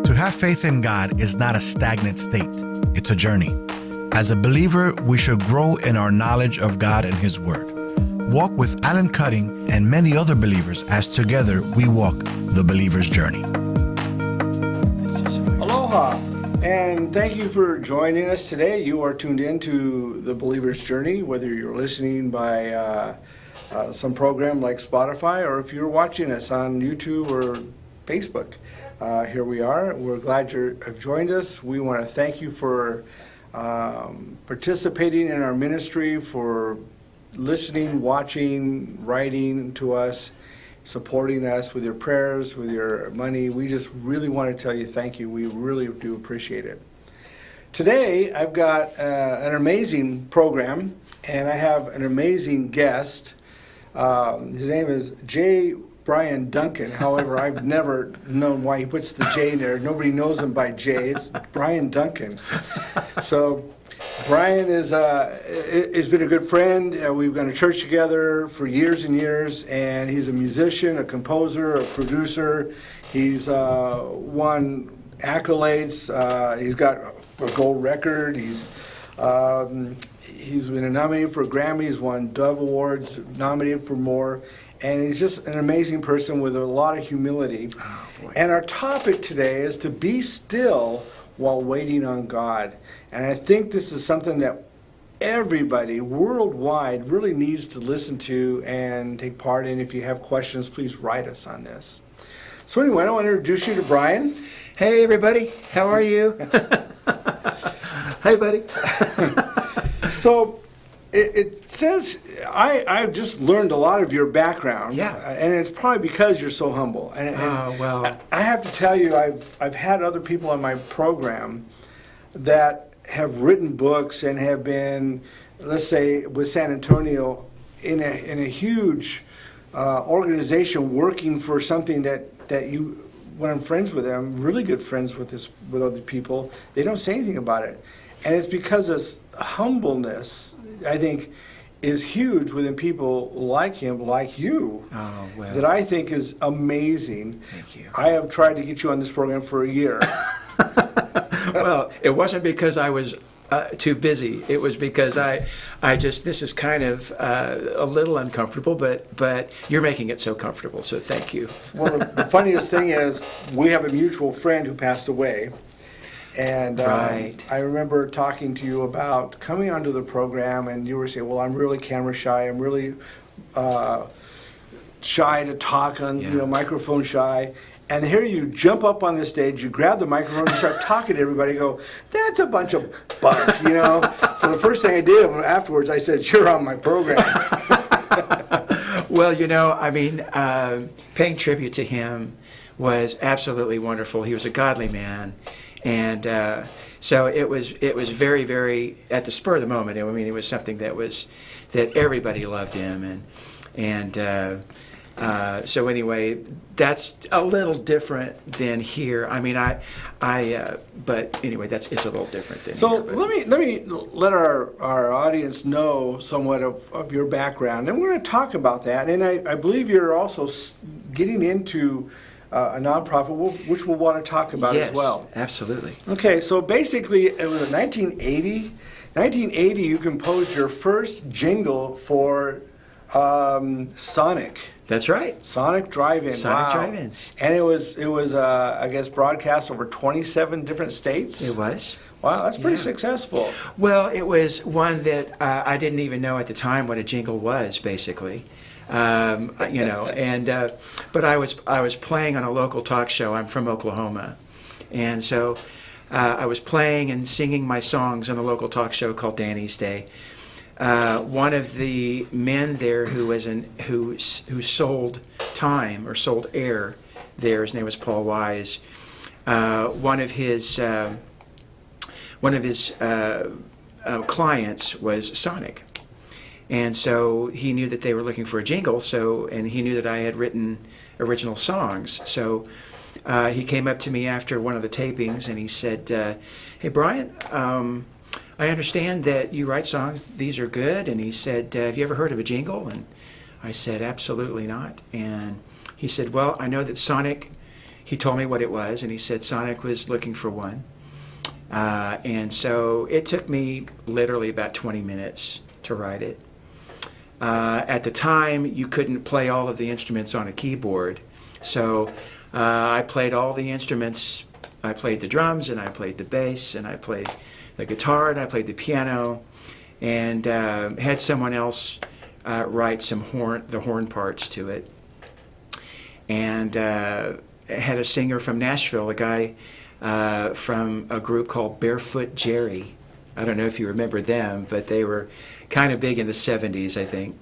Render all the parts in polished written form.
To have faith in God is not a stagnant state. It's a journey. As a believer, we should grow in our knowledge of God and His Word. Walk with Alan Cutting and many other believers as together we walk the believer's journey. Aloha, and thank you for joining us today. You are tuned in to the believer's journey, whether you're listening by some program like Spotify or if you're watching us on YouTube or Facebook. Here we are. We're glad you have joined us. We want to thank you for participating in our ministry, for listening, watching, writing to us, supporting us with your prayers, with your money. We just really want to tell you thank you. We really do appreciate it. Today, I've got an amazing program, and I have an amazing guest. His name is Brian Duncan. However, I've never known why he puts the J in there. Nobody knows him by J. It's Brian Duncan. So Brian has been a good friend. We've gone to church together for years and years, and he's a musician, a composer, a producer. He's won accolades. He's got a gold record. He's been nominated for a Grammy. He's won Dove Awards, nominated for more. And he's just an amazing person with a lot of humility. Oh, and our topic today is to be still while waiting on God. And I think this is something that everybody worldwide really needs to listen to and take part in. If you have questions, please write us on this. So anyway, I want to introduce you to Brian. Hey, everybody. How are you? Hey, buddy. So it says, I've just learned a lot of your background. Yeah. And it's probably because you're so humble. And well. I have to tell you, I've had other people on my program that have written books and have been, let's say, with San Antonio in a huge organization working for something that you, when I'm friends with them, really good friends with other people, they don't say anything about it. And it's because this humbleness, I think, is huge within people like him, like you, that I think is amazing. Thank you. I have tried to get you on this program for a year. Well, it wasn't because I was too busy. It was because I just, this is kind of a little uncomfortable, but you're making it so comfortable, so thank you. Well, the funniest thing is we have a mutual friend who passed away. And right. I remember talking to you about coming onto the program, and you were saying, well, I'm really camera shy. I'm really shy to talk on, microphone shy. And here you jump up on the stage, you grab the microphone, and start talking to everybody, go, that's a bunch of bunk, So the first thing I did afterwards, I said, you're on my program. Well, paying tribute to him was absolutely wonderful. He was a godly man. And so it was very, very, at the spur of the moment, it was something that everybody loved him. And so anyway, that's a little different than here. But anyway, it's a little different than so here. So let me let our audience know somewhat of your background. And we're going to talk about that. And I believe you're also getting into a nonprofit, which we'll want to talk about as well. Yes, absolutely. Okay, so basically, it was in 1980. 1980, you composed your first jingle for Sonic. That's right. Sonic Drive-In. Sonic Drive-Ins. And it was I guess, broadcast over 27 different states. It was. Wow, that's pretty successful. Well, it was one that I didn't even know at the time what a jingle was, basically. But I was playing on a local talk show. I'm from Oklahoma, and so I was playing and singing my songs on a local talk show called Danny's Day. One of the men there who sold time or sold air there, his name was Paul Wise. One of his clients was Sonic. And so he knew that they were looking for a jingle, and he knew that I had written original songs. So he came up to me after one of the tapings and he said, hey, Brian, I understand that you write songs. These are good. And he said, have you ever heard of a jingle? And I said, absolutely not. And he said, well, I know that Sonic he told me what it was, and he said Sonic was looking for one. And so it took me literally about 20 minutes to write it. At the time, you couldn't play all of the instruments on a keyboard. So I played all the instruments. I played the drums, and I played the bass, and I played the guitar, and I played the piano, and had someone else write the horn parts to it. And had a singer from Nashville, a guy from a group called Barefoot Jerry. I don't know if you remember them, but they were kind of big in the 70s, I think.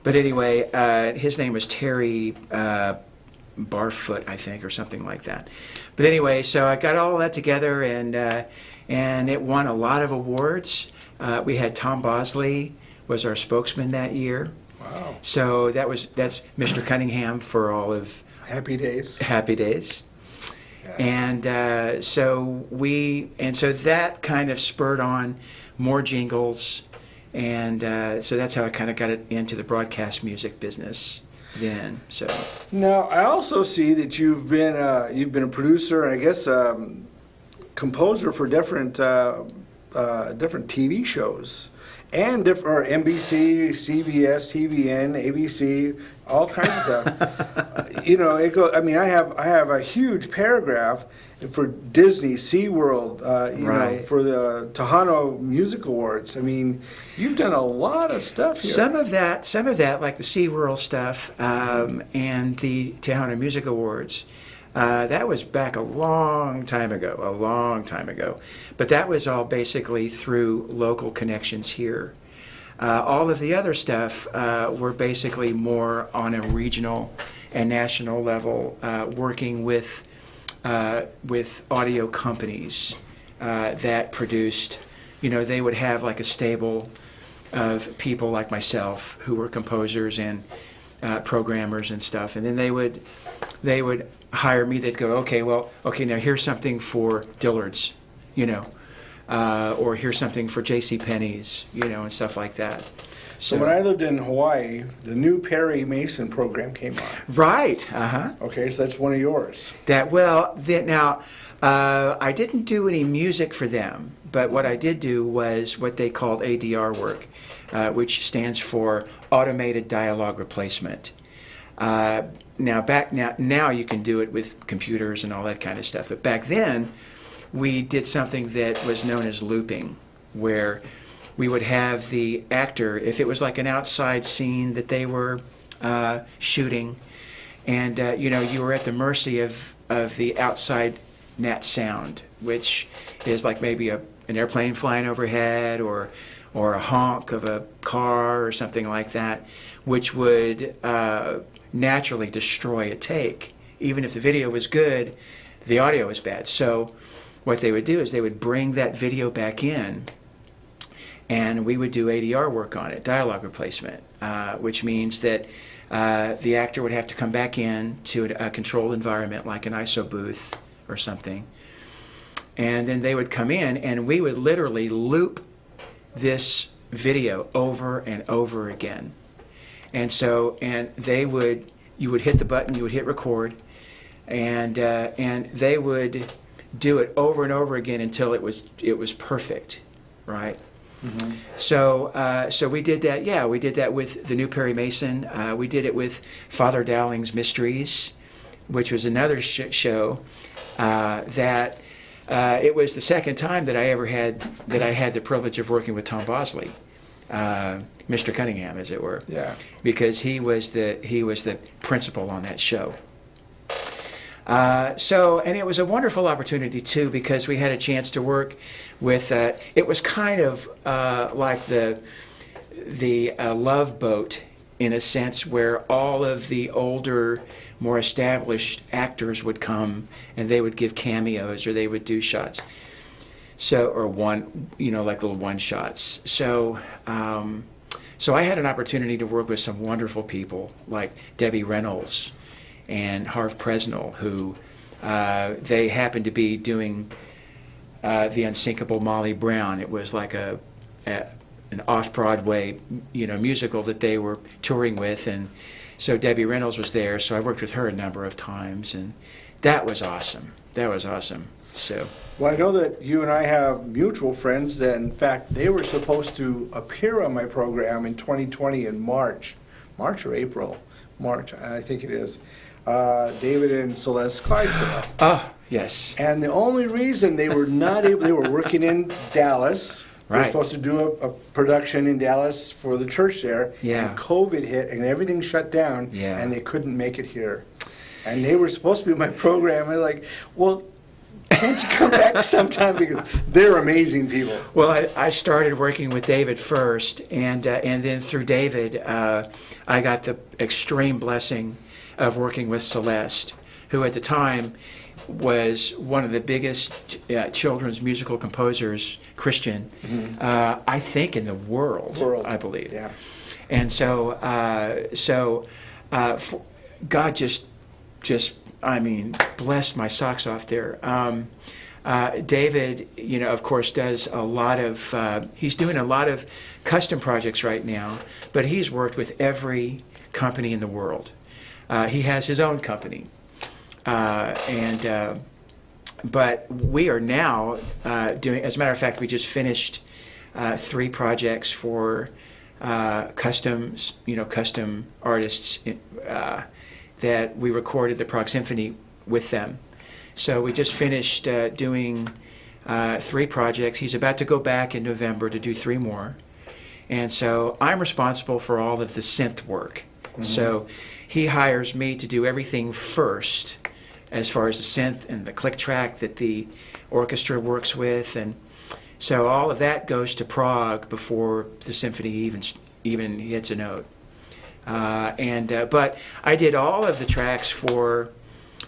But anyway, his name was Terry Barfoot, I think, or something like that. But anyway, so I got all that together, and it won a lot of awards. We had Tom Bosley was our spokesman that year. Wow. So that's Mr. Cunningham for all of Happy Days. Happy Days. Yeah. And so that kind of spurred on more jingles, and so that's how I kind of got it into the broadcast music business then. So Now, I also see that you've been a producer and I guess composer for different TV shows and different NBC, CBS, TVN, ABC, all kinds of stuff. It goes. I mean, I have a huge paragraph for Disney, SeaWorld, Right. for the Tejano Music Awards. I mean, you've done a lot of stuff here. some of that, like the SeaWorld stuff and the Tejano Music Awards, that was back a long time ago. But that was all basically through local connections here. All of the other stuff were basically more on a regional and national level, working with audio companies that produced. They would have like a stable of people like myself who were composers and programmers and stuff, and then they would hire me. They'd go, okay, now here's something for Dillard's, or here's something for J.C. Penney's, and stuff like that. So when I lived in Hawaii, the new Perry Mason program came on. Right. Okay, so that's one of yours. Now, I didn't do any music for them, but what I did do was what they called ADR work, which stands for Automated Dialogue Replacement. Now you can do it with computers and all that kind of stuff, but back then we did something that was known as looping, where we would have the actor, if it was like an outside scene that they were shooting, and you were at the mercy of the outside net sound, which is like maybe an airplane flying overhead or a honk of a car or something like that, which would naturally destroy a take. Even if the video was good, the audio was bad. So what they would do is they would bring that video back in, and we would do ADR work on it, dialogue replacement, which means that the actor would have to come back in to a controlled environment like an ISO booth or something, and then they would come in and we would literally loop this video over and over again. And you would hit the button, you would hit record, and they would do it over and over again until it was perfect, right? Mm-hmm. So we did that. Yeah, we did that with the new Perry Mason. We did it with Father Dowling's Mysteries, which was another show that it was the second time that I had the privilege of working with Tom Bosley, Mr. Cunningham, as it were. Yeah. Because he was the principal on that show. And it was a wonderful opportunity too, because we had a chance to work with. It was kind of like the Love Boat, in a sense, where all of the older, more established actors would come and they would give cameos or they would do shots. Or like little one shots. So I had an opportunity to work with some wonderful people like Debbie Reynolds and Harv Presnell, who they happened to be doing the Unsinkable Molly Brown. It was like an off-Broadway, musical that they were touring with, and so Debbie Reynolds was there. So I worked with her a number of times, and that was awesome. That was awesome. So. Well, I know that you and I have mutual friends that, in fact, they were supposed to appear on my program in 2020 in March or April. March, I think it is. David and Celeste Clydesdale. Oh, yes. And the only reason they were not able, they were working in Dallas. They were Right. supposed to do a production in Dallas for the church there. Yeah. And COVID hit and everything shut down. Yeah. And they couldn't make it here. And they were supposed to be on my program. And they're like, well, can't you come back sometime? Because they're amazing people. Well, I started working with David first, and then through David, I got the extreme blessing of working with Celeste, who at the time was one of the biggest children's musical composers, Christian, I think in the world. I believe. Yeah. And so God just I mean, blessed my socks off there. David, of course, does a lot of, he's doing a lot of custom projects right now, but he's worked with every company in the world. He has his own company. But we are now doing, as a matter of fact, we just finished 3 projects for custom artists that we recorded the Prague Symphony with them. So we just finished doing 3 projects. He's about to go back in November to do 3 more. And so I'm responsible for all of the synth work. Mm-hmm. So he hires me to do everything first, as far as the synth and the click track that the orchestra works with. And so all of that goes to Prague before the symphony even hits a note. But I did all of the tracks for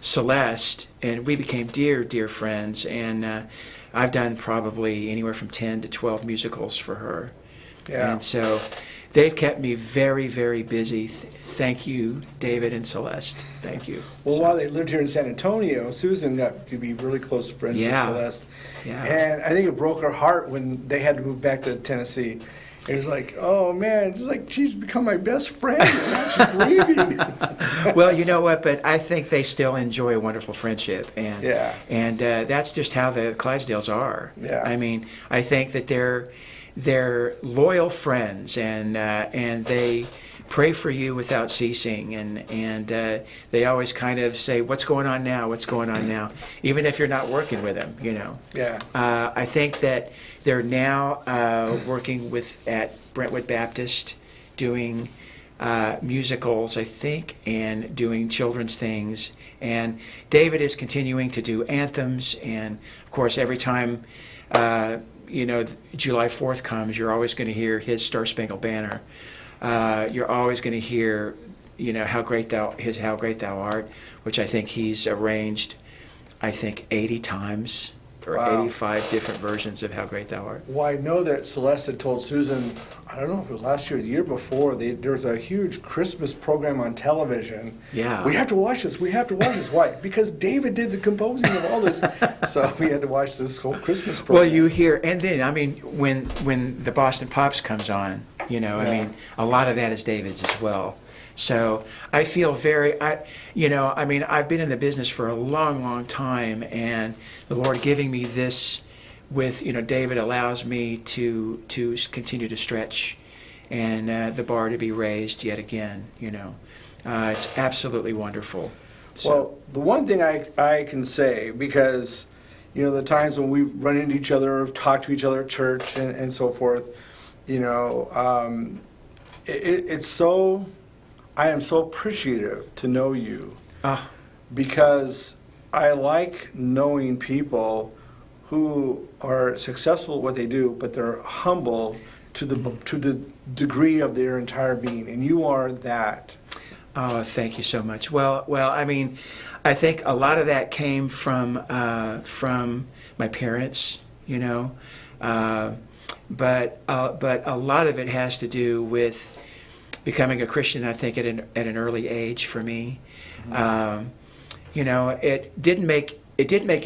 Celeste, and we became dear, dear friends. And I've done probably anywhere from 10 to 12 musicals for her. Yeah. And so they've kept me very, very busy. Thank you, David and Celeste. Thank you. Well, while they lived here in San Antonio, Susan got to be really close friends with Celeste. Yeah. And I think it broke her heart when they had to move back to Tennessee. It was like, oh man, it's like she's become my best friend, and now she's leaving. Well, you know what? But I think they still enjoy a wonderful friendship, and that's just how the Clydesdales are. Yeah. I mean, I think that they're loyal friends, and they pray for you without ceasing, and they always kind of say, "What's going on now? What's going on now?" Even if you're not working with them, Yeah. I think that they're now working at Brentwood Baptist, doing musicals, I think, and doing children's things. And David is continuing to do anthems, and of course, every time July 4th comes, you're always going to hear his Star Spangled Banner. You're always going to hear, how great thou art, which I think he's arranged, 80 times or 85 different versions of How Great Thou Art. Well, I know that Celeste had told Susan, I don't know if it was last year or the year before, there was a huge Christmas program on television. Yeah. We have to watch this. Why? Because David did the composing of all this. So we had to watch this whole Christmas program. Well, you hear, and then, when the Boston Pops comes on, a lot of that is David's as well. So I feel I've been in the business for a long, long time, and the Lord giving me this with, David allows me to continue to stretch and the bar to be raised yet again, It's absolutely wonderful. So. Well, the one thing I can say, because, the times when we've run into each other or talked to each other at church and so forth, it's so... I am so appreciative to know you because I like knowing people who are successful at what they do, but they're humble to the degree of their entire being, and you are that. Oh, thank you so much. Well, I think a lot of that came from my parents, but a lot of it has to do with becoming a Christian, I think, at an early age for me. Mm-hmm. It didn't make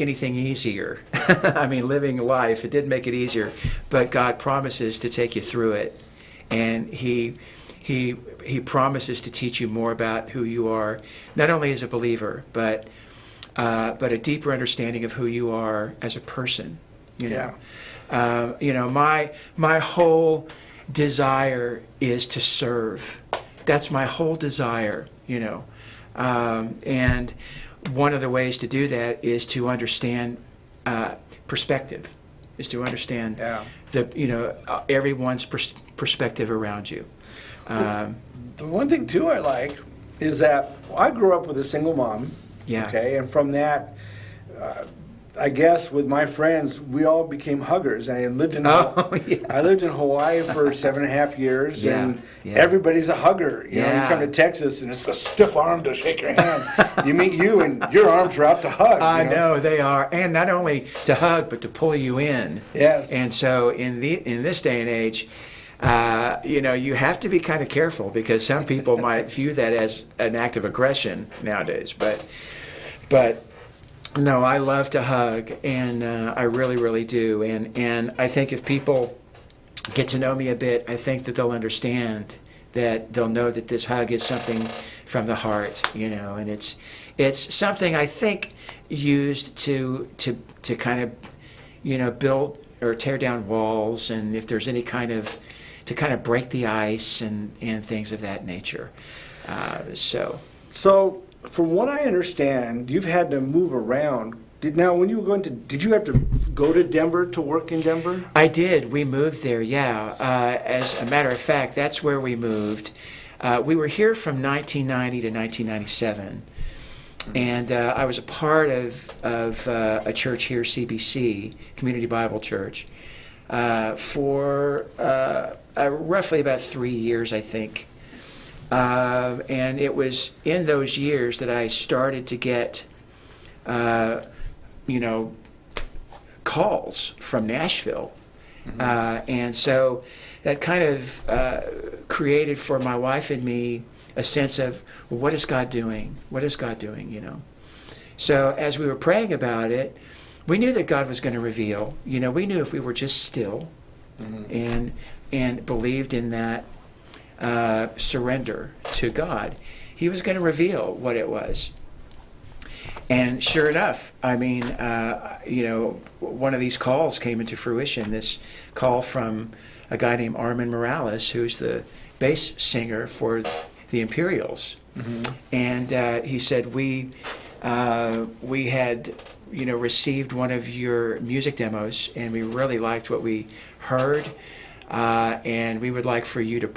anything easier. Living life, it didn't make it easier. But God promises to take you through it, and He promises to teach you more about who you are, not only as a believer, but but a deeper understanding of who you are as a person. You know, my whole desire is to serve. That's my whole desire. And one of the ways to do that is to understand perspective, is to understand everyone's perspective around you. The one thing too I like is that I grew up with a single mom. Yeah. Okay, and from that, I guess with my friends, we all became huggers. I lived in I lived in Hawaii for 7.5 years, and everybody's a hugger. You know, you come to Texas, and it's a stiff arm to shake your hand. You meet you, and your arms are out to hug. I know they are, and not only to hug, but to pull you in. Yes. And so in this day and age, you have to be kind of careful, because some people might view that as an act of aggression nowadays. But no, I love to hug, and I really, really do. And I think if people get to know me a bit, I think that they'll understand, that they'll know that this hug is something from the heart, and it's something I think used to kind of, build or tear down walls, and if there's any kind of, to kind of break the ice and things of that nature. So from what I understand, you've had to move around. When you were going to, did you have to go to Denver to work in Denver? I did. We moved there, yeah. As a matter of fact, that's where we moved. We were here from 1990 to 1997. And I was a part of a church here, CBC, Community Bible Church, for roughly about 3 years, I think. And it was in those years that I started to get, calls from Nashville. And so that kind of created for my wife and me a sense of, well, what is God doing? What is God doing, So as we were praying about it, we knew that God was going to reveal. We knew if we were just still and believed in that surrender to God, He was going to reveal what it was. And sure enough, one of these calls came into fruition, this call from a guy named Armin Morales, who's the bass singer for the Imperials. And he said, we had received one of your music demos, and we really liked what we heard, and we would like for you to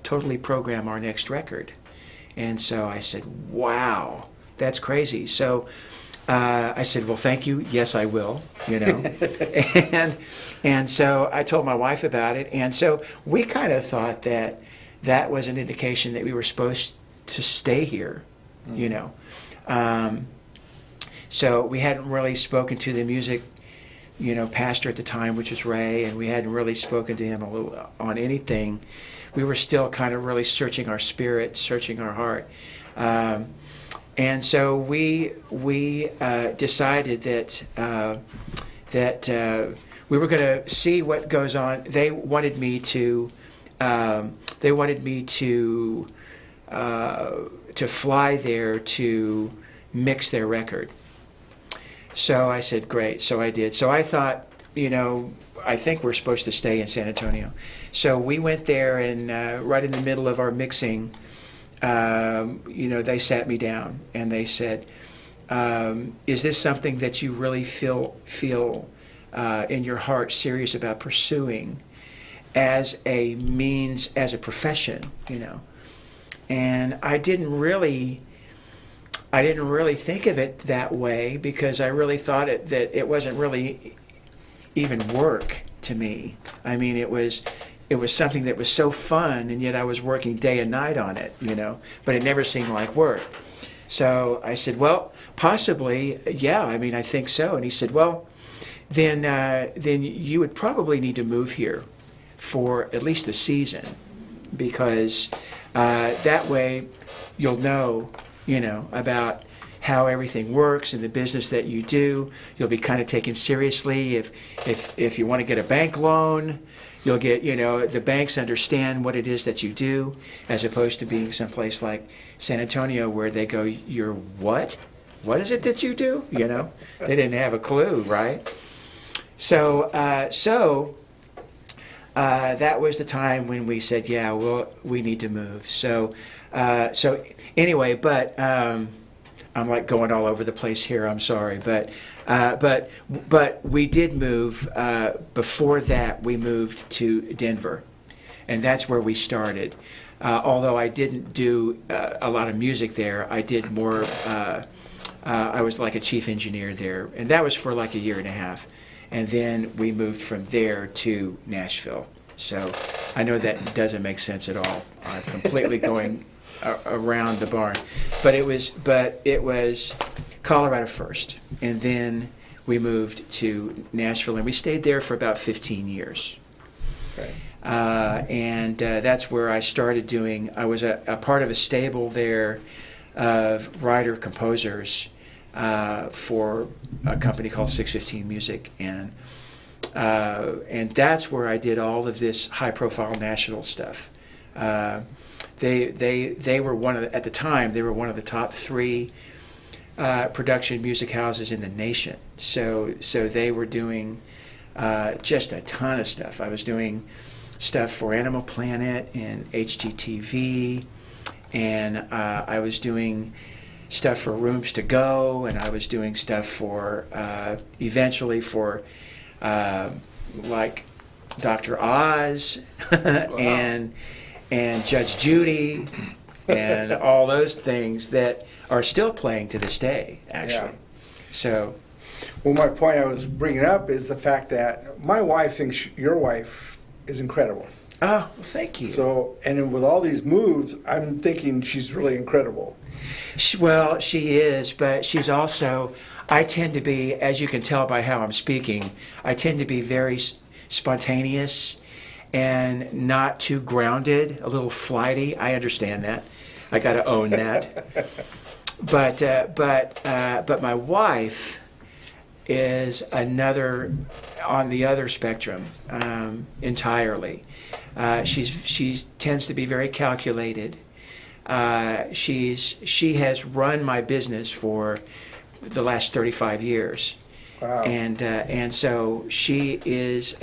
totally program our next record. And so I said, wow, that's crazy. So I said, well, thank you. Yes, I will, and so I told my wife about it. And so we kind of thought that was an indication that we were supposed to stay here, So we hadn't really spoken to the music, pastor at the time, which was Ray, and we hadn't really spoken to him on anything. We were still kind of really searching our spirit, searching our heart. And so we decided that we were going to see what goes on. They wanted me to fly there to mix their record. So I said, great. So I did. So I thought, I think we're supposed to stay in San Antonio. So we went there, and right in the middle of our mixing, they sat me down and they said, is this something that you really feel in your heart serious about pursuing as a means, as a profession, And I didn't really think of it that way, because I really thought that it wasn't really even work to me. I mean, it was something that was so fun, and yet I was working day and night on it, but it never seemed like work. So I said, well, possibly, yeah, I think so. And he said, well, then you would probably need to move here for at least a season, because that way you'll know, about how everything works in the business that you do. You'll be kind of taken seriously. If you want to get a bank loan, you'll get, the banks understand what it is that you do, as opposed to being someplace like San Antonio where they go, you're what? what is it that you do? You know, they didn't have a clue, right? So that was the time when we said, yeah, well, we need to move. So anyway, but I'm like going all over the place here. I'm sorry, but we did move. Before that, we moved to Denver, and that's where we started. Although I didn't do a lot of music there, I did more. I was like a chief engineer there, and that was for like a year and a half. And then we moved from there to Nashville. So I know that doesn't make sense at all. I'm completely going around the barn. But it was Colorado first. And then we moved to Nashville, and we stayed there for about 15 years. Okay. And that's where I started doing, I was a part of a stable there of writer-composers for a company called 615 Music, and that's where I did all of this high-profile national stuff. They were at the time they were one of the top 3 production music houses in the nation. So they were doing just a ton of stuff. I was doing stuff for Animal Planet and HGTV, and I was doing stuff for Rooms to Go, and I was doing stuff for eventually for like Dr. Oz and Judge Judy and all those things that are still playing to this day, actually. Yeah. So, Well, my point I was bringing up is the fact that my wife thinks your wife is incredible. oh, well, thank you. So, and with all these moves, I'm thinking she's really incredible. Well, she is, but she's also, I tend to be, as you can tell by how I'm speaking, I tend to be very spontaneous and not too grounded, a little flighty. I understand that. I got to own that. But my wife is another, on the other spectrum, entirely. She tends to be very calculated. She has run my business for the last 35 years. Wow. And so she is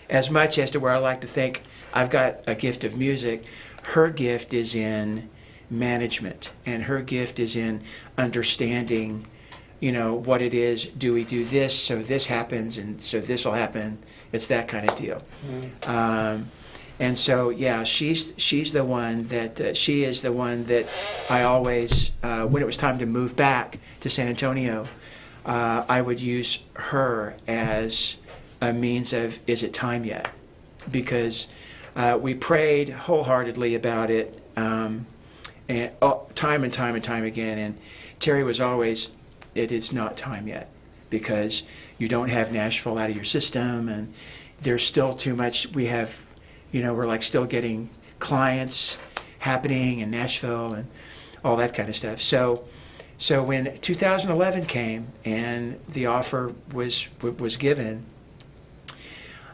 as much as to where I like to think I've got a gift of music, her gift is in management, and her gift is in understanding, what it is. Do we do this so this happens, and so this will happen? It's that kind of deal. Mm. And so, yeah, she's the one that she is the one that I always, when it was time to move back to San Antonio, I would use her as a means of, is it time yet? Because we prayed wholeheartedly about it, and time and time again. And Terry was always, it is not time yet, because you don't have Nashville out of your system, and there's still too much. We have, we're like still getting clients happening in Nashville and all that kind of stuff. So when 2011 came and the offer was given,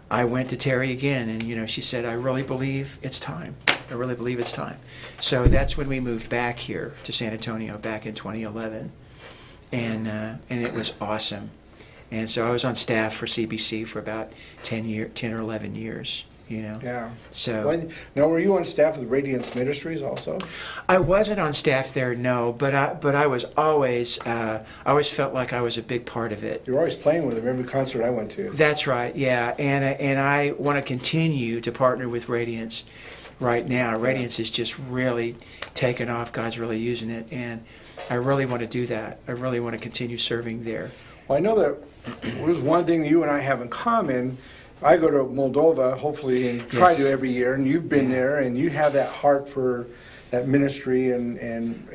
I went to Terry again, and she said, I really believe it's time. I really believe it's time. So that's when we moved back here to San Antonio back in 2011, and it was awesome. And so I was on staff for CBC for about 10 or 11 years. Yeah. So now, were you on staff with Radiance Ministries also? I wasn't on staff there, no, but I was always I always felt like I was a big part of it. You were always playing with them every concert I went to. That's right, yeah, and I want to continue to partner with Radiance right now. Radiance is just really taken off. God's really using it, and I really want to do that. I really want to continue serving there. Well, I know that there's one thing that you and I have in common. I go to Moldova, hopefully, and try to every year, and you've been there, and you have that heart for that ministry and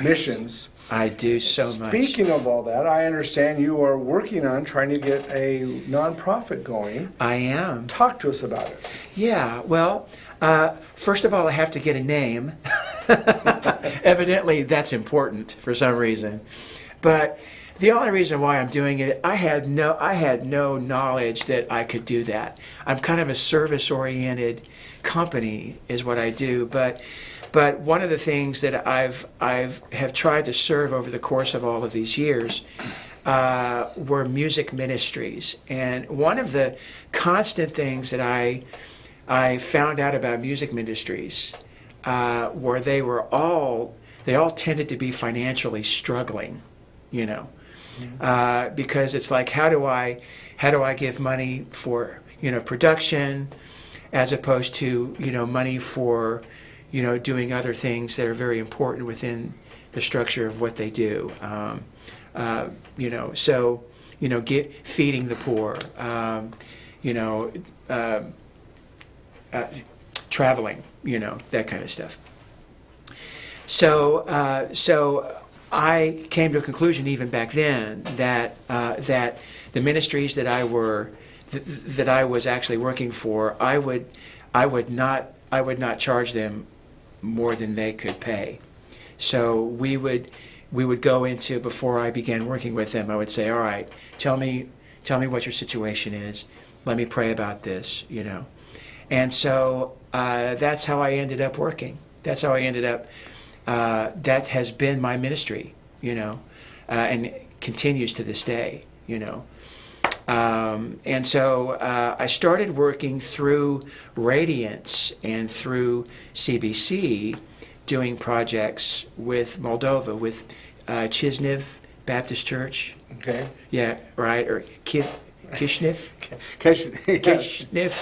missions. I do so much. Speaking of all that, I understand you are working on trying to get a nonprofit going. I am. Talk to us about it. Yeah, well, first of all, I have to get a name. Evidently, that's important for some reason. But The only reason why I'm doing it, I had no knowledge that I could do that. I'm kind of a service-oriented company is what I do, but one of the things that have tried to serve over the course of all of these years were music ministries. And one of the constant things that I found out about music ministries were they all tended to be financially struggling, you know. Because it's like, how do I give money for, you know, production as opposed to, you know, money for, you know, doing other things that are very important within the structure of what they do. You know, so, you know, feeding the poor, you know, traveling, you know, that kind of stuff. So I came to a conclusion even back then that the ministries that I was actually working for, I would not charge them more than they could pay. So we would go into, before I began working with them, I would say, all right, tell me what your situation is. Let me pray about this, you know. And so that's how I ended up working. That's how I ended up. That has been my ministry, you know, and continues to this day, you know. And so I started working through Radiance and through CBC, doing projects with Moldova, with Chisnev Baptist Church. Okay. Yeah, right, or Kishinev. Kishinev.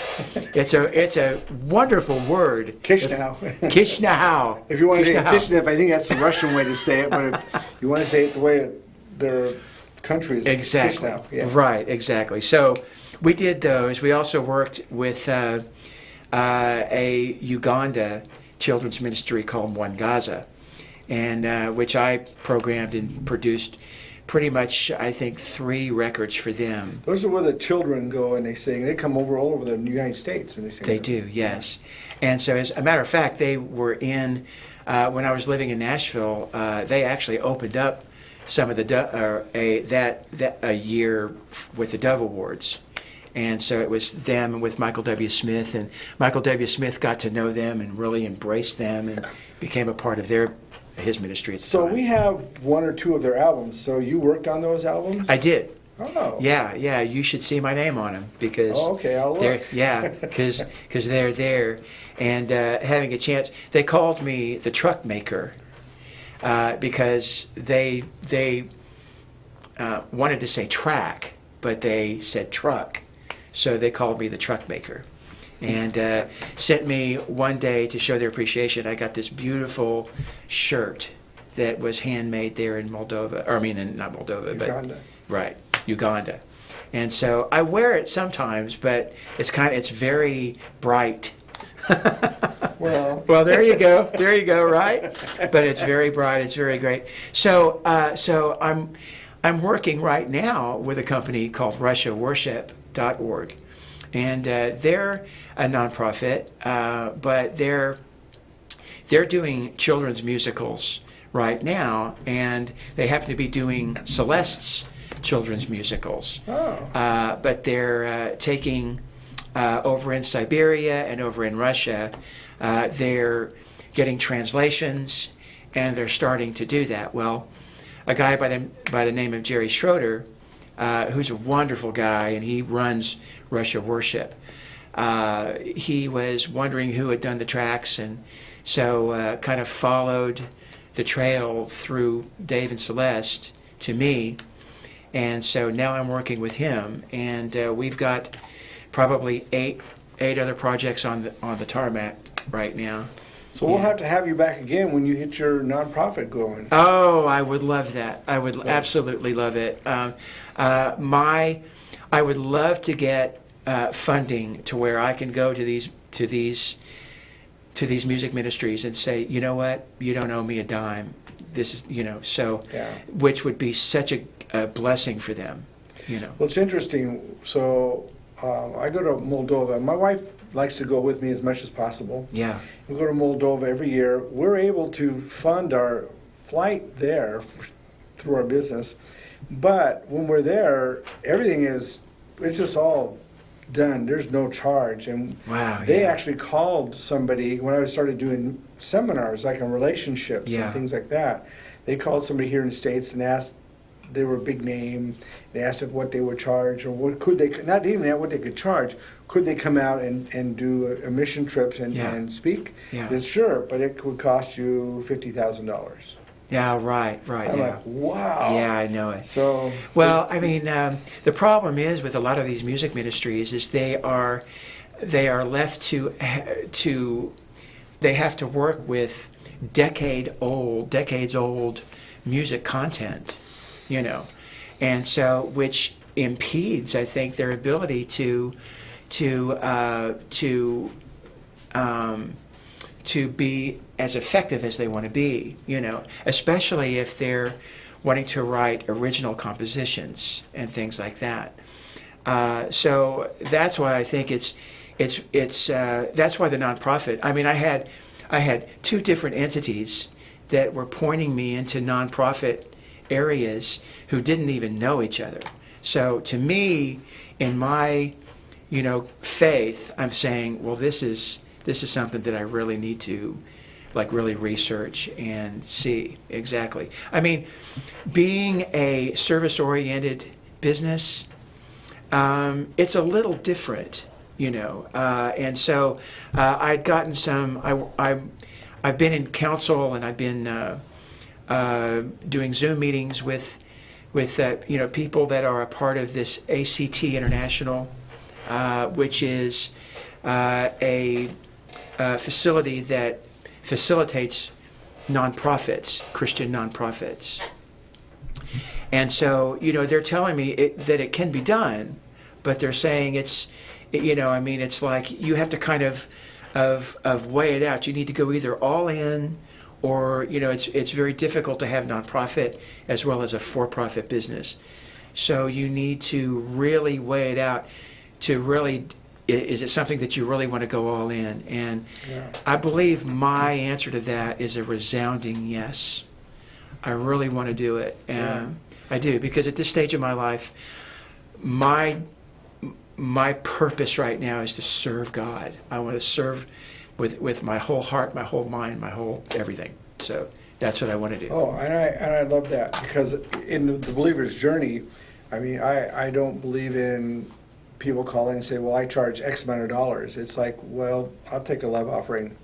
It's a wonderful word. Kishinev. Kishinev. If you want to say Kishinev, I think that's the Russian way to say it. But if you want to say it the way their country is, exactly. Kishinev. Yeah. Right. Exactly. So we did those. We also worked with a Uganda children's ministry called Mwangaza, and which I programmed and produced. Pretty much, I think, 3 records for them. Those are where the children go and they sing. They come over all over the United States and they sing. They do, yes. And so, as a matter of fact, they were in, when I was living in Nashville, they actually opened up some of the, a year with the Dove Awards. And so it was them with Michael W. Smith, and Michael W. Smith got to know them and really embraced them and became a part of his ministry at the time. So we have 1 or 2 of their albums. So you worked on those albums? I did. Oh. Yeah. You should see my name on them because. Oh, okay, I'll look. Because they're there, and having a chance. They called me the truck maker because they wanted to say track, but they said truck, so they called me the truck maker. And sent me one day to show their appreciation. I got this beautiful shirt that was handmade there in Moldova. Or I mean, not Moldova, Uganda. but right, Uganda. And so I wear it sometimes, but it's very bright. Well, there you go, right? But it's very bright. It's very great. So I'm working right now with a company called RussiaWorship.org. And they're a nonprofit, but they're doing children's musicals right now, and they happen to be doing Celeste's children's musicals. Oh. But they're taking over in Siberia and over in Russia. They're getting translations, and they're starting to do that. Well, a guy by the name of Jerry Schroeder, who's a wonderful guy, and he runs Russia Worship. He was wondering who had done the tracks, and so kind of followed the trail through Dave and Celeste to me. And so now I'm working with him, and we've got probably eight other projects on the tarmac right now. So we'll have to have you back again when you hit your nonprofit going. Oh, I would love that. I would absolutely love it. I would love to get funding to where I can go to these music ministries and say, you know what, you don't owe me a dime. This is, which would be such a blessing for them, Well, it's interesting. So I go to Moldova. My wife likes to go with me as much as possible. Yeah. We go to Moldova every year. We're able to fund our flight there through our business. But when we're there, it's just all done. There's no charge. And Wow, they yeah. actually called somebody when I started doing seminars, like on relationships Yeah. and things like that. They called somebody here in the States and asked, they were a big name, they asked if what they would charge, or what could they, not even what they could charge, could they come out and do a mission trip and speak? Yeah. It's sure, but it would cost you $50,000. Yeah, right, I'm yeah. like, wow. Yeah, I know it. So, Well, I mean, the problem is with a lot of these music ministries is they are left to they have to work with decades old music content, you know, and so which impedes, I think, their ability to be as effective as they want to be, you know, especially if they're wanting to write original compositions and things like that. So that's why I think it's that's why the nonprofit. I mean, I had two different entities that were pointing me into nonprofit areas who didn't even know each other. So to me, in my, you know, faith, I'm saying, well, this is something that I really need to, like, really research and see exactly. I mean, being a service-oriented business, it's a little different, you know. And so I'd gotten some. I've been in council and I've been doing Zoom meetings with you know, people that are a part of this ACT International, which is a facility that facilitates nonprofits, Christian nonprofits. And so, you know, they're telling me that it can be done, but they're saying you know, I mean, it's like you have to kind of weigh it out. You need to go either all in, or, you know, it's very difficult to have nonprofit as well as a for-profit business. So you need to really weigh it out to really, is it something that you really want to go all in? And yeah. I believe my answer to that is a resounding yes. I really want to do it. And I do, because at this stage of my life, my purpose right now is to serve God. I want to serve with my whole heart, my whole mind, my whole everything. So that's what I want to do. Oh, and I love that, because in the believer's journey, I mean, I don't believe in people calling and say, well, I charge X amount of dollars. It's like, well, I'll take a love offering.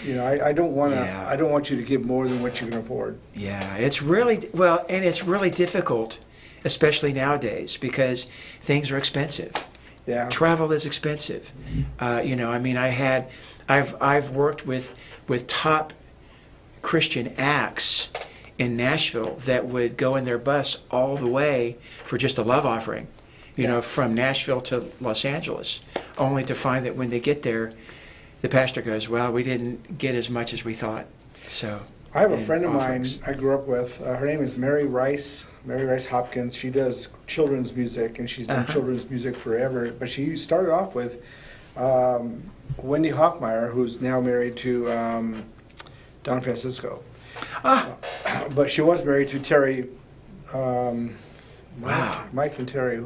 You know, I don't want to. Yeah. I don't want you to give more than what you can afford. Yeah, it's really, well, and it's really difficult, especially nowadays, because things are expensive. Yeah. Travel is expensive. You know, I mean, I've worked with top Christian acts in Nashville that would go in their bus all the way for just a love offering, you know, from Nashville to Los Angeles, only to find that when they get there, the pastor goes, well, we didn't get as much as we thought. So I have a friend of offerings. mine I grew up with. Her name is Mary Rice Hopkins. She does children's music, and she's done children's music forever. But she started off with Wendy Hoffmeyer, who's now married to Don Francisco. But she was married to Terry. Wow. Mike and Terry.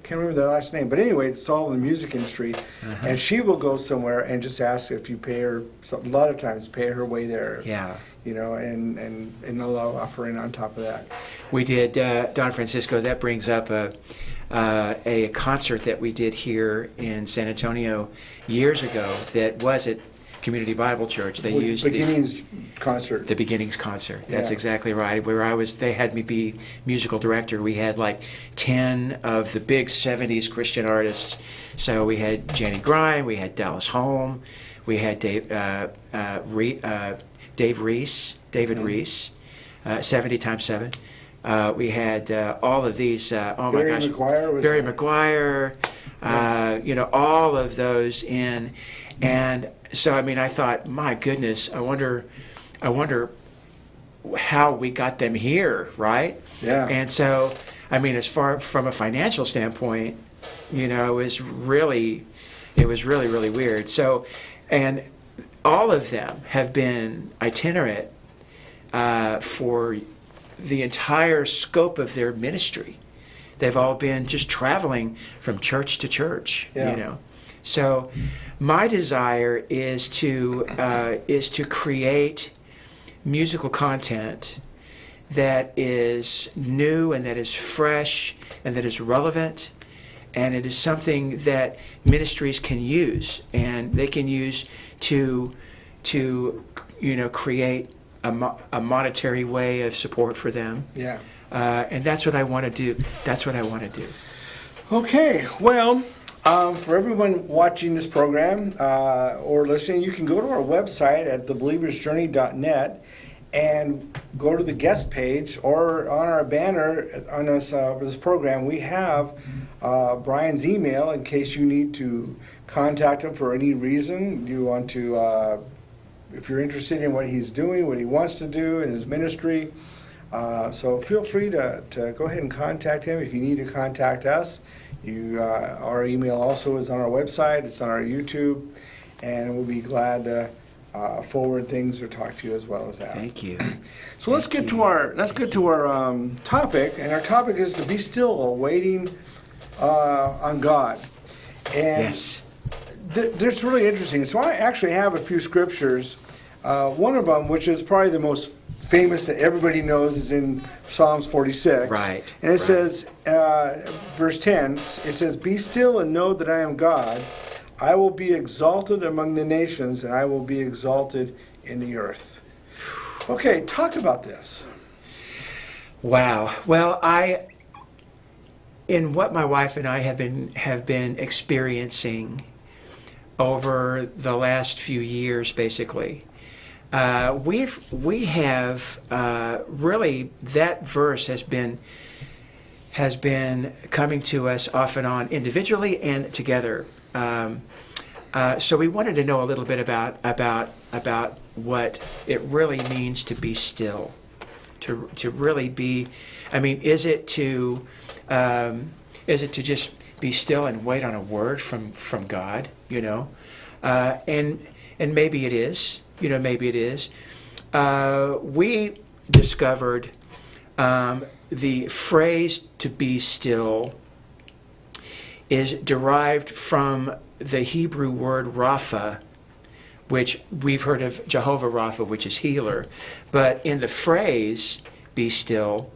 Can't remember their last name. But anyway, it's all in the music industry. And she will go somewhere and just ask if you pay her something. A lot of times, pay her way there. Yeah. You know, and a love offering on top of that. We did Don Francisco. That brings up a concert that we did here in San Antonio years ago. That was at Community Bible Church. They used Beginnings concert. the Beginnings concert. That's Yeah. exactly right. They had me be musical director. We had like 10 of the big 70s Christian artists. So we had Jenny Grime, we had Dallas Holm, we had David Reese, 70 times 7. We had all of these, oh my gosh. Barry McGuire, you know, all of those in. And so, I mean, I thought, my goodness, I wonder how we got them here, right? Yeah. And so, I mean, as far from a financial standpoint, you know, it was really, really weird. So, and all of them have been itinerant for the entire scope of their ministry. They've all been just traveling from church to church, Yeah. you know. So my desire is to create musical content that is new and that is fresh and that is relevant, and it is something that ministries can use, and they can use to create a monetary way of support for them. Yeah. And that's what I want to do. That's what I want to do. Okay, well, for everyone watching this program or listening, you can go to our website at thebelieversjourney.net and go to the guest page, or on our banner on this program, we have Brian's email in case you need to contact him for any reason. You want to, if you're interested in what he's doing, what he wants to do in his ministry. So feel free to go ahead and contact him if you need to contact us. Our email also is on our website, it's on our YouTube, and we'll be glad to forward things or talk to you as well as that. Thank you. So let's get to our topic, and our topic is to be still, waiting on God. And Yes. That's really interesting. So I actually have a few scriptures. One of them, which is probably the most famous that everybody knows, is in Psalms 46. Right. And it right. says, verse 10, it says, "Be still and know that I am God. I will be exalted among the nations, and I will be exalted in the earth." Okay, talk about this. Wow. Well, in what my wife and I have been experiencing over the last few years, basically, we have really, that verse has been coming to us off and on, individually and together. So we wanted to know a little bit about what it really means to be still, to really be. I mean, is it to just be still and wait on a word from God? You know, and maybe it is. You know, maybe it is. We discovered the phrase "to be still" is derived from the Hebrew word Rapha, which we've heard of Jehovah Rapha, which is healer. But in the phrase "be still,"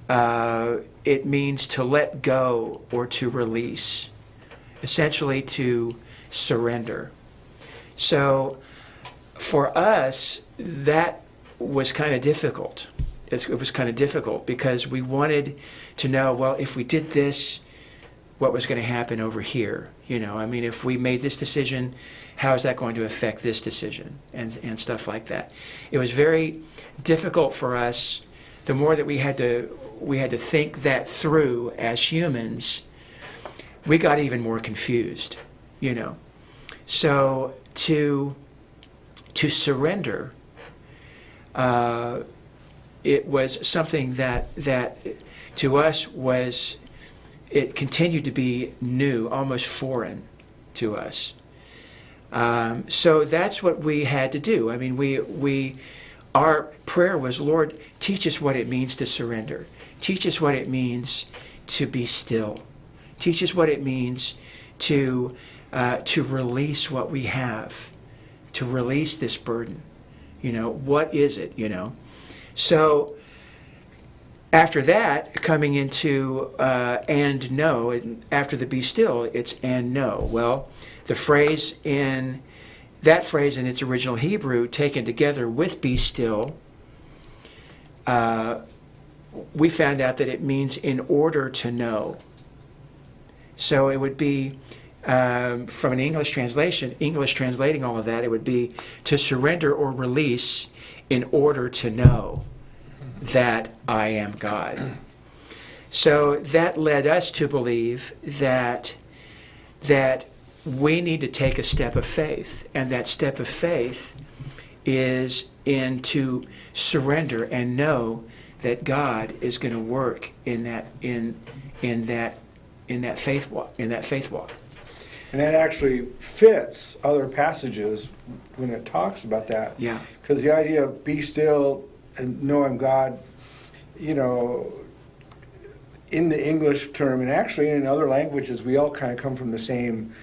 it means to let go or to release, essentially to surrender. So for us, that was kind of difficult. It was kind of difficult because we wanted to know, well, if we did this, what was going to happen over here? You know, I mean, if we made this decision, how is that going to affect this decision? And stuff like that. It was very difficult for us. The more that we had to think that through as humans, we got even more confused, you know. So to surrender, it was something that to us was, it continued to be new, almost foreign to us. So that's what we had to do. I mean, our prayer was, Lord, teach us what it means to surrender. Teach us what it means to be still. Teach us what it means to release what we have, to release this burden. You know, what is it, you know? So after that, coming into and know, and after the be still, it's and know. Well, that phrase in its original Hebrew, taken together with be still, we found out that it means in order to know. So it would be, from an English translating all of that, it would be to surrender or release in order to know that I am God. So that led us to believe that we need to take a step of faith, and that step of faith is to surrender and know that God is going to work in that faith walk. And that actually fits other passages when it talks about that. Yeah. Because the idea of be still and know I'm God, you know, in the English term, and actually in other languages, we all kind of come from the same,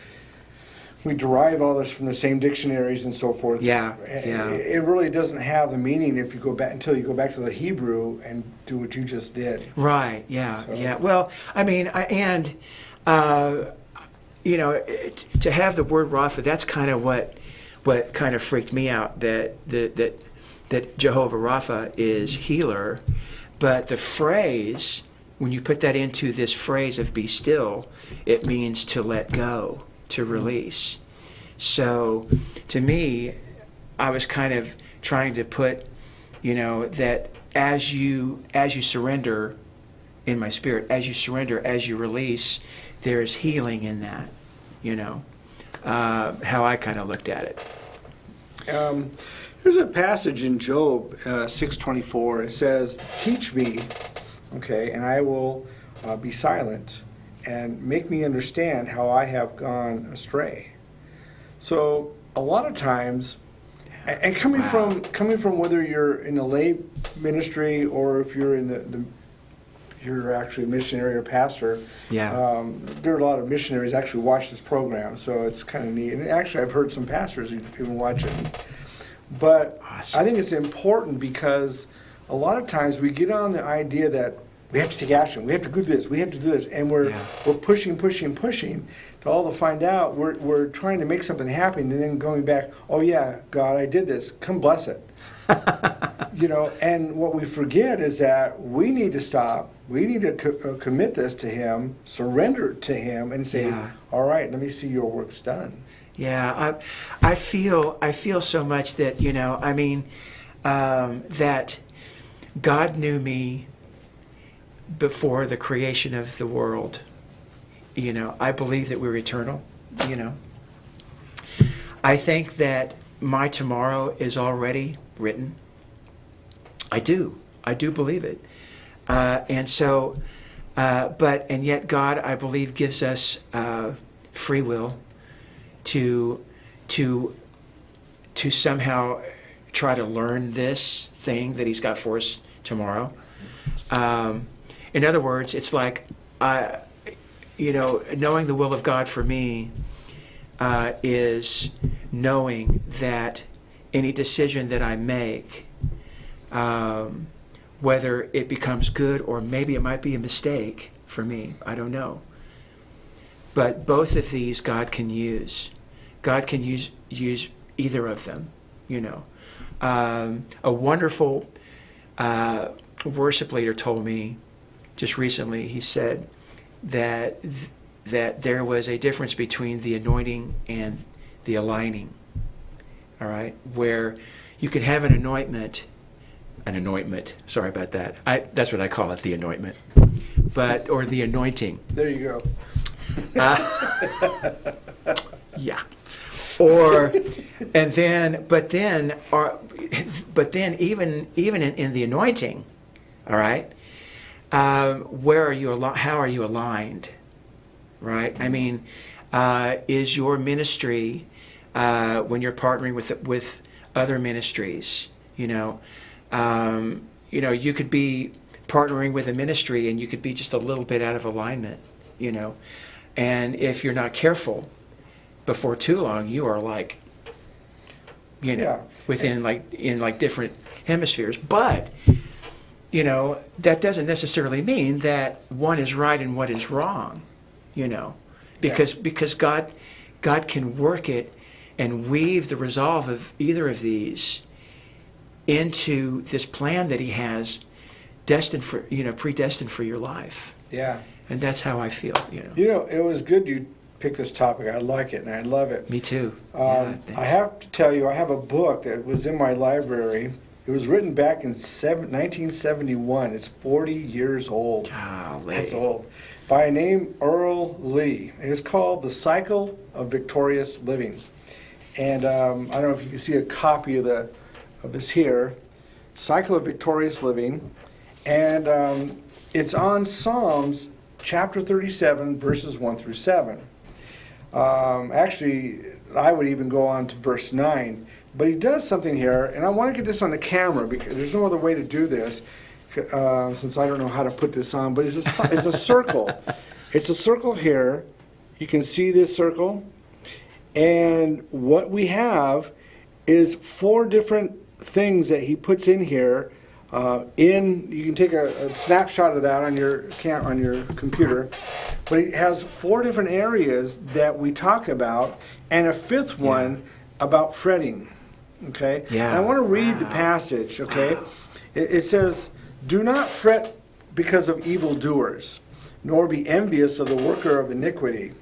we derive all this from the same dictionaries and so forth. Yeah. It really doesn't have the meaning if you go back until you go back to the Hebrew and do what you just did. Right. Yeah. So. Yeah. Well, I mean, you know, to have the word Rapha, that's kind of what kind of freaked me out, that Jehovah Rapha is healer, but the phrase, when you put that into this phrase of be still, it means to let go, to release. So to me, I was kind of trying to put, you know, that as you surrender, in my spirit, as you surrender, as you release, there's healing in that, you know, how I kind of looked at it. There's a passage in Job 6:24. It says, teach me, okay, and I will be silent, and make me understand how I have gone astray. So a lot of times, and coming from whether you're in a lay ministry or if you're in you're actually a missionary or pastor. Yeah. There are a lot of missionaries actually watch this program, so it's kind of neat. And actually, I've heard some pastors even watch it. But Awesome. I think it's important because a lot of times we get on the idea that we have to take action, we have to do this, we have to do this, and we're pushing, to all to find out we're trying to make something happen, and then going back, oh yeah, God, I did this, come bless it. You know, and what we forget is that we need to stop. We need to commit this to Him, surrender it to Him, and say, all right, let me see your works done. Yeah, I feel so much that, you know, I mean, that God knew me before the creation of the world. You know, I believe that we're eternal, you know. I think that my tomorrow is already written. I do believe it. And so, and yet God, I believe, gives us free will to somehow try to learn this thing that He's got for us tomorrow. In other words, it's like, you know, knowing the will of God for me is knowing that any decision that I make, whether it becomes good or maybe it might be a mistake for me, I don't know. But both of these God can use. God can use either of them, you know. A wonderful worship leader told me just recently, he said that there was a difference between the anointing and the aligning, all right? Where you could have an anointment, sorry about that. That's what I call it, the anointment, or the anointing. There you go. Yeah. But then even in the anointing, all right, where are you? How are you aligned? Right. I mean, is your ministry when you're partnering with other ministries? You know, you could be partnering with a ministry and you could be just a little bit out of alignment. You know, and if you're not careful, before too long, you are like, you know, in different hemispheres. But, you know, that doesn't necessarily mean that one is right and one is wrong, you know, because God can work it and weave the resolve of either of these into this plan that He has predestined for your life. Yeah. And that's how I feel, you know. You know, it was good you picked this topic. I like it, and I love it. Me too. I have to tell you, I have a book that was in my library. It was written back in 1971. It's 40 years old. Golly. That's old. By a name Earl Lee. And it's called The Cycle of Victorious Living. And I don't know if you can see a copy of this here. Cycle of Victorious Living. And it's on Psalms chapter 37, verses 1 through 7. Actually, I would even go on to verse 9. But he does something here, and I want to get this on the camera because there's no other way to do this. since I don't know how to put this on, but it's a circle. It's a circle here. You can see this circle. And what we have is 4 different things that he puts in here. You can take a snapshot of that on your computer, but it has 4 different areas that we talk about, and a 5th one about fretting. Okay. Yeah. And I want to read the passage. Okay. Wow. It says, "Do not fret because of evildoers, nor be envious of the worker of iniquity,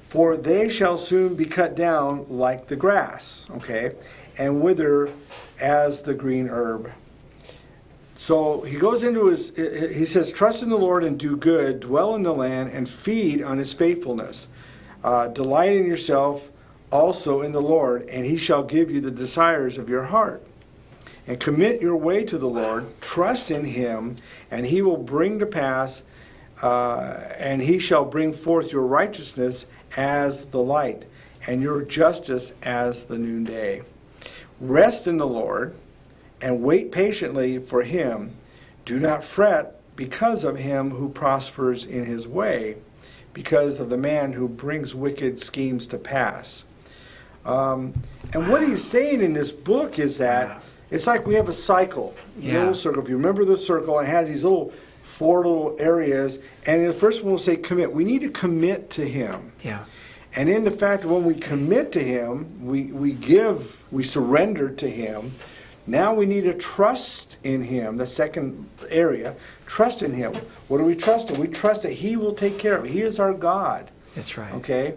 for they shall soon be cut down like the grass." Okay, and wither as the green herb. So he goes into he says, "Trust in the Lord and do good, dwell in the land and feed on his faithfulness. Delight in yourself also in the Lord, and he shall give you the desires of your heart. And commit your way to the Lord, trust in him, and he will bring to pass, and he shall bring forth your righteousness as the light, and your justice as the noonday. Rest in the Lord, and wait patiently for him. Do not fret because of him who prospers in his way, because of the man who brings wicked schemes to pass." And what he's saying in this book is that it's like we have a cycle, little circle. If you remember the circle, it has these 4 little areas, and the first one will say commit. We need to commit to him. Yeah. And in the fact that when we commit to him, we surrender to him. Now we need to trust in him, the second area. Trust in him. What do we trust in? We trust that he will take care of it. He is our God. That's right. Okay?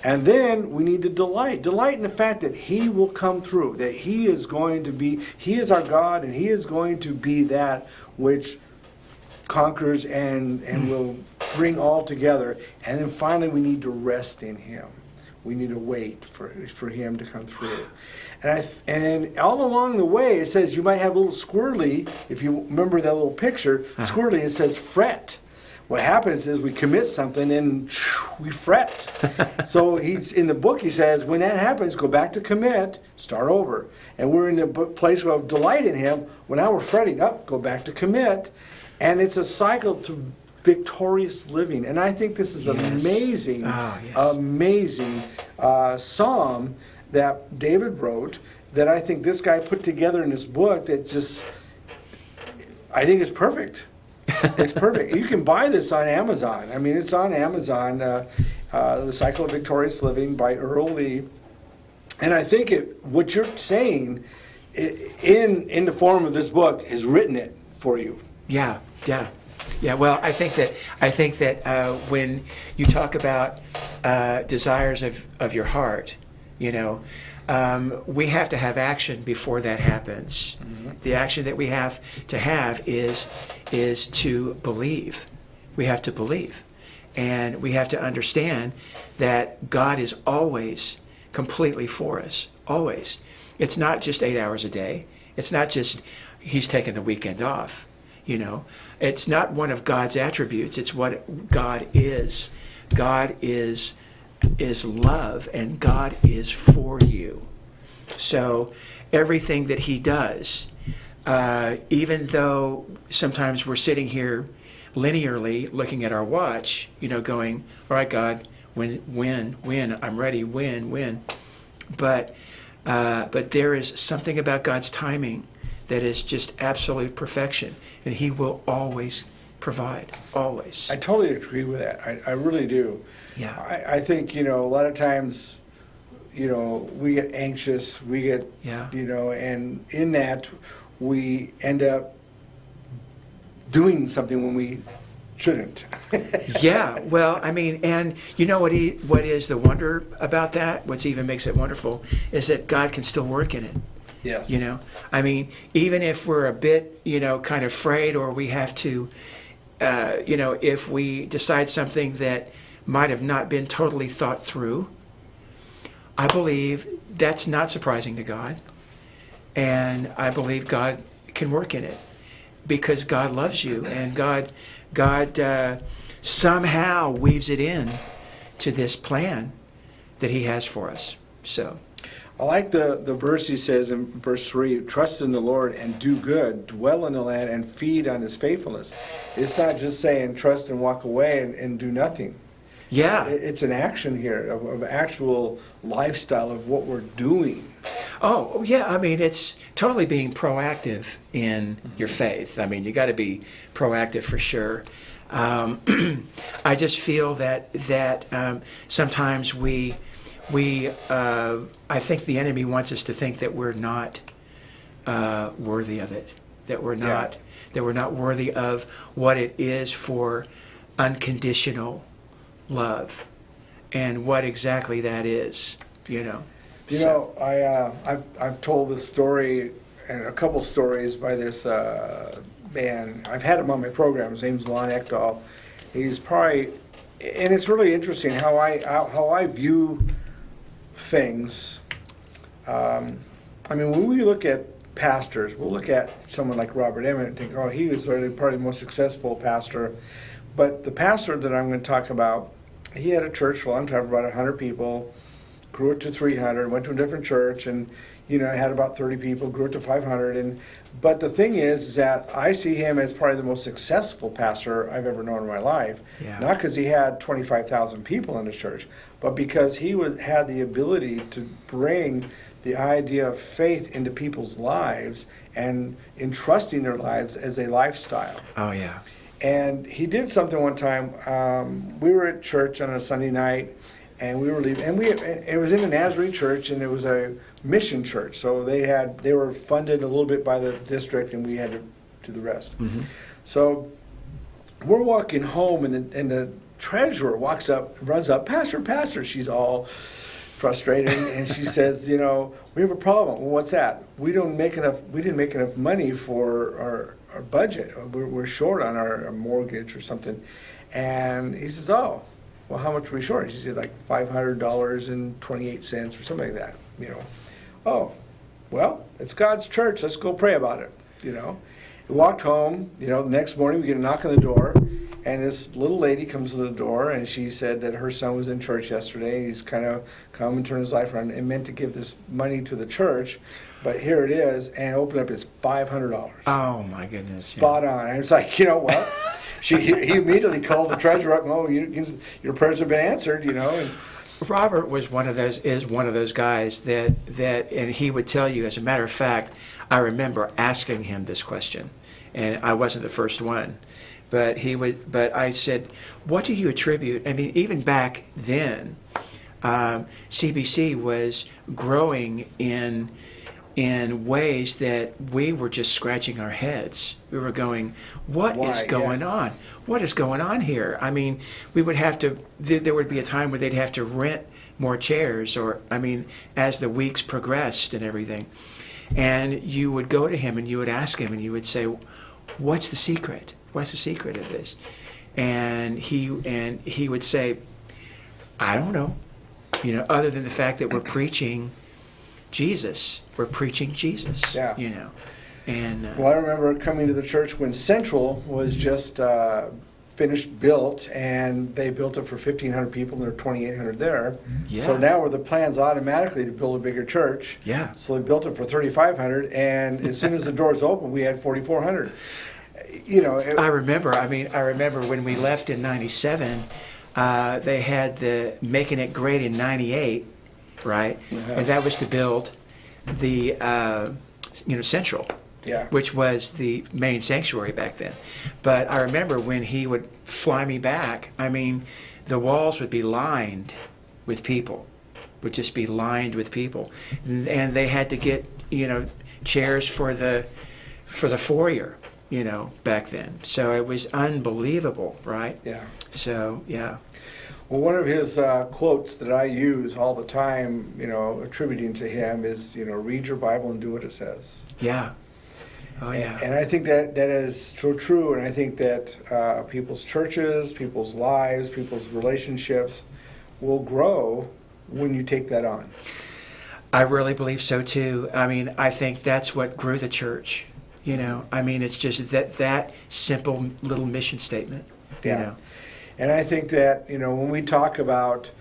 And then we need to delight. Delight in the fact that he will come through, that he is our God, and he is going to be that which conquers and will bring all together. And then finally we need to rest in him. We need to wait for him to come through. And all along the way, it says you might have a little squirrely, if you remember that little picture, squirrely, it says fret. What happens is we commit something and we fret. So in the book he says, when that happens, go back to commit, start over. And we're in the place of delight in him. Well, now we're fretting up, go back to commit. And it's a cycle to victorious living. And I think this is amazing psalm that David wrote, that I think this guy put together in this book that just, I think is perfect. It's perfect. You can buy this on Amazon. I mean, it's on Amazon, The Cycle of Victorious Living by Earl Lee. And I think what you're saying in the form of this book has written it for you. Yeah. Well, I think that when you talk about desires of your heart, we have to have action before that happens. Mm-hmm. The action that we have to have is to believe. We have to believe. And we have to understand that God is always completely for us. Always. It's not just 8 hours a day. It's not just he's taken the weekend off. It's not one of God's attributes. It's what God is. God is love, and God is for you. So everything that he does, even though sometimes we're sitting here linearly looking at our watch, going, all right, God, when, I'm ready, when. But there is something about God's timing that is just absolute perfection, and he will always provide, always. I totally agree with that. I really do. Yeah. I think, a lot of times, we get anxious, and in that we end up doing something when we shouldn't. Yeah, well, I mean, and what is the wonder about that? What even makes it wonderful is that God can still work in it. Yes. I mean, even if we're a bit, kind of afraid, or we have to, if we decide something that might have not been totally thought through, I believe that's not surprising to God. And I believe God can work in it because God loves you, and God somehow weaves it in to this plan that he has for us. So I like the verse he says in verse 3, trust in the Lord and do good, dwell in the land and feed on his faithfulness. It's not just saying trust and walk away and do nothing. Yeah. It's an action here of actual lifestyle of what we're doing. Oh, yeah. I mean, it's totally being proactive in your faith. I mean, you got to be proactive for sure. I just feel that sometimes I think the enemy wants us to think that we're not worthy of it, that we're not worthy of what it is for unconditional love, and what exactly that is, you know. You know, I've told this story and a couple stories by this man. I've had him on my program. His name's Lon Ekdahl. He's probably, and it's really interesting how I view things. I mean, when we look at pastors, we'll look at someone like Robert Emmett and think, oh, he was really probably the most successful pastor. But the pastor that I'm going to talk about, he had a church for a long time, for about 100 people, grew it to 300, went to a different church, and had about 30 people, grew it to 500. But the thing is that I see him as probably the most successful pastor I've ever known in my life. Yeah. Not because he had 25,000 people in his church, but because he had the ability to bring the idea of faith into people's lives and entrusting their lives as a lifestyle. Oh, yeah. And he did something one time. We were at church on a Sunday night, and we were leaving. And it was in a Nazarene church, and it was a mission church. So they were funded a little bit by the district, and we had to do the rest. Mm-hmm. So we're walking home, and the treasurer runs up, Pastor. She's all frustrated, and she says, we have a problem. Well, what's that? We didn't make enough money for our budget. We're short on our mortgage or something. And he says, oh, well, how much are we short? She said, like $500.28 or something like that. Oh, well, it's God's church. Let's go pray about it. We walked home. The next morning we get a knock on the door, and this little lady comes to the door, and she said that her son was in church yesterday. He's kind of come and turned his life around and meant to give this money to the church. But here it is, and opened up, it's $500. Oh, my goodness. Spot on. And it's like, what? He immediately called the treasurer up, and, oh, your prayers have been answered, And Robert is one of those guys that, and he would tell you, as a matter of fact, I remember asking him this question, and I wasn't the first one, but I said, what do you attribute? I mean, even back then, CBC was growing in ways that we were just scratching our heads. We were going, what is going on? What is going on here? I mean, we would have to, there would be a time where they'd have to rent more chairs, as the weeks progressed and everything. And you would go to him and you would ask him and you would say, what's the secret? What's the secret of this? And he would say, I don't know. Other than the fact that we're preaching Jesus. We're preaching Jesus. Yeah. And well, I remember coming to the church when Central was just finished built, and they built it for 1,500 people, and there are 2,800 there. Yeah. So now were the plans automatically to build a bigger church. Yeah. So they built it for 3,500, and as soon as the doors opened, we had 4,400. I remember when we left in '97, they had the Making It Great in '98, right? Uh-huh. And that was to build the Central. Yeah. Which was the main sanctuary back then. But I remember when he would fly me back, the walls would be lined with people, would just be lined with people. And they had to get, chairs for the foyer, back then. So it was unbelievable, right? Yeah. So, yeah. Well, one of his quotes that I use all the time, attributing to him is, read your Bible and do what it says. Yeah. Oh, yeah. And I think that is so true, and I think that people's churches, people's lives, people's relationships will grow when you take that on. I really believe so, too. I think that's what grew the church, It's just that simple little mission statement, And I think that, when we talk about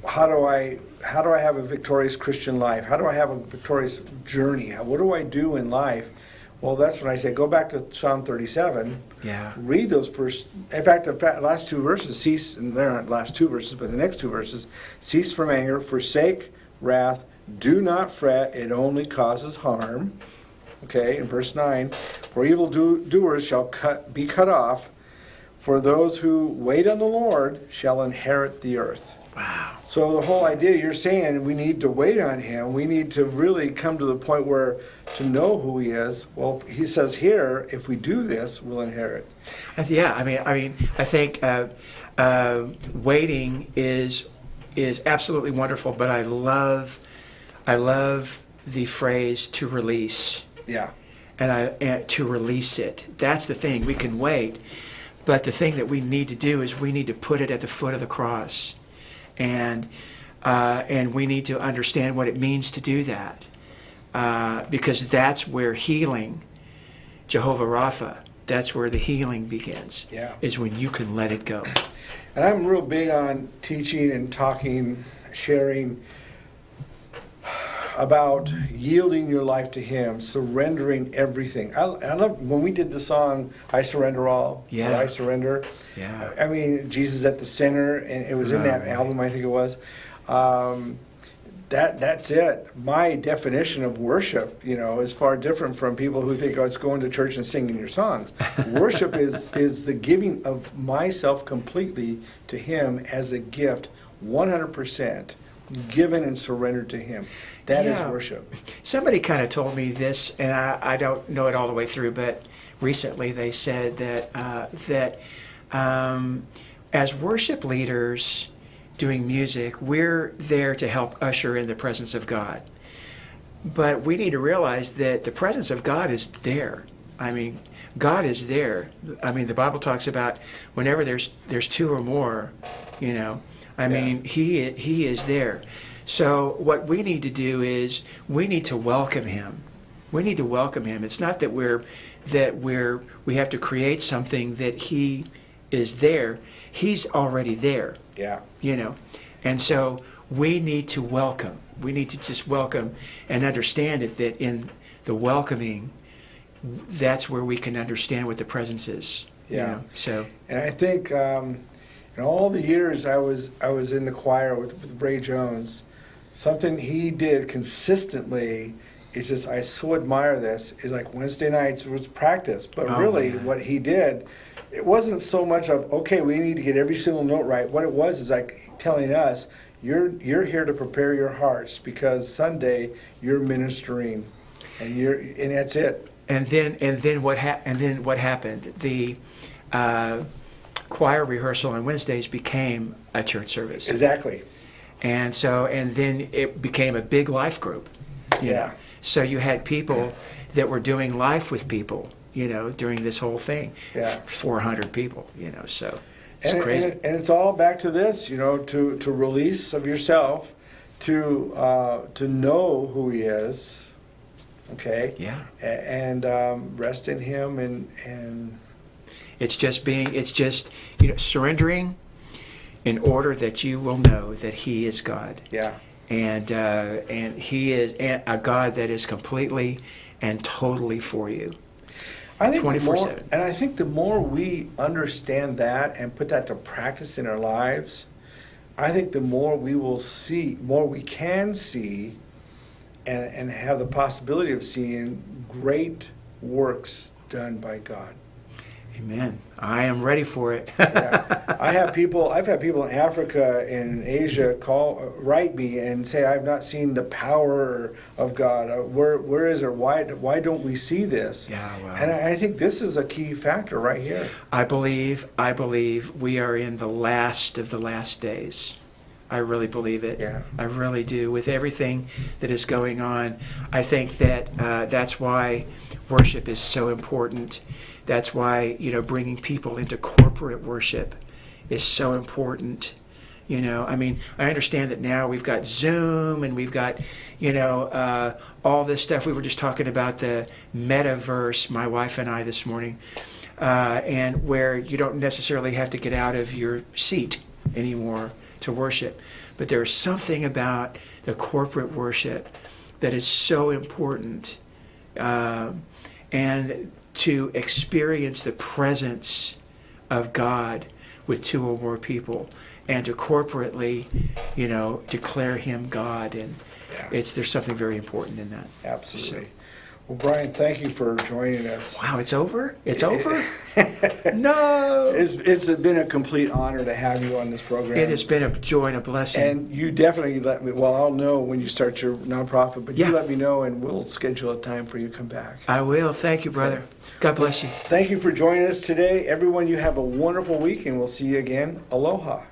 how do I have a victorious Christian life? How do I have a victorious journey? What do I do in life? Well, that's when I say go back to Psalm 37. Yeah. Read those first. In fact, last two verses cease, and they're not last two verses, but the next two verses: cease from anger, forsake wrath, do not fret; it only causes harm. Okay, in verse 9, for evil doers shall be cut off. For those who wait on the Lord shall inherit the earth. Wow. So the whole idea, you're saying we need to wait on him. We need to really come to the point where to know who he is. Well, he says here, if we do this, we'll inherit. Yeah, I think waiting is absolutely wonderful, but I love the phrase to release. Yeah. And to release it. That's the thing. We can wait. But the thing that we need to do is we need to put it at the foot of the cross, and we need to understand what it means to do that, because that's where healing, Jehovah Rapha, that's where the healing begins. Yeah. Is when you can let it go. And I'm real big on teaching and talking, sharing about yielding your life to him, surrendering everything. I love when we did the song "I Surrender All." Yeah. Or "I Surrender." Yeah. I mean, Jesus at the center, and it was in that album. I think it was. That's it. My definition of worship, is far different from people who think, it's going to church and singing your songs. Worship is the giving of myself completely to him as a gift, 100%. Given and surrendered to him. That is worship. Somebody kind of told me this, and I don't know it all the way through, but recently they said that as worship leaders doing music, we're there to help usher in the presence of God. But we need to realize that the presence of God is there. I mean, God is there. I mean, the Bible talks about whenever there's two or more, I mean, he is there. So what we need to do is we need to welcome him. We need to welcome him. It's not that we have to create something that he is there. He's already there. Yeah. And so we need to welcome. We need to just welcome and understand it, that in the welcoming, that's where we can understand what the presence is. Yeah. So. And I think in all the years I was in the choir with Ray Jones, something he did consistently is just, I so admire this, is like Wednesday nights was practice, but really man. What he did, it wasn't so much of, okay, we need to get every single note right. What it was is like telling us, you're here to prepare your hearts because Sunday you're ministering, and that's it. And then what happened? The choir rehearsal on Wednesdays became a church service. Exactly. And then it became a big life group. You know? So you had people that were doing life with people, during this whole thing. Yeah. 400 people, so it's crazy. And it's all back to this, to release of yourself, to know who he is, okay? Yeah. And rest in him and It's just surrendering in order that you will know that he is God. Yeah. And he is a God that is completely and totally for you. I think 24/7. And I think the more we understand that and put that to practice in our lives, I think the more we will see, more we can see, and have the possibility of seeing great works done by God. Amen. I am ready for it. Yeah. I've had people in Africa and Asia write me and say, I've not seen the power of God. Where is it? Why don't we see this? Yeah, wow. And I think this is a key factor right here. I believe we are in the last of the last days. I really believe it. Yeah. I really do. With everything that is going on, I think that that's why worship is so important. That's why, bringing people into corporate worship is so important. I understand that now we've got Zoom and we've got, all this stuff. We were just talking about the metaverse, my wife and I, this morning, and where you don't necessarily have to get out of your seat anymore to worship. but there's something about the corporate worship that is so important, and to experience the presence of God with 2 or more people, and to corporately, declare Him God, and there's something very important in that. Absolutely. Well, Brian, thank you for joining us. Wow, it's over? It's over? No! It's been a complete honor to have you on this program. It has been a joy and a blessing. And you definitely let me, I'll know when you start your nonprofit, but you let me know and we'll schedule a time for you to come back. I will. Thank you, brother. God bless you. Thank you for joining us today. Everyone, you have a wonderful week and we'll see you again. Aloha.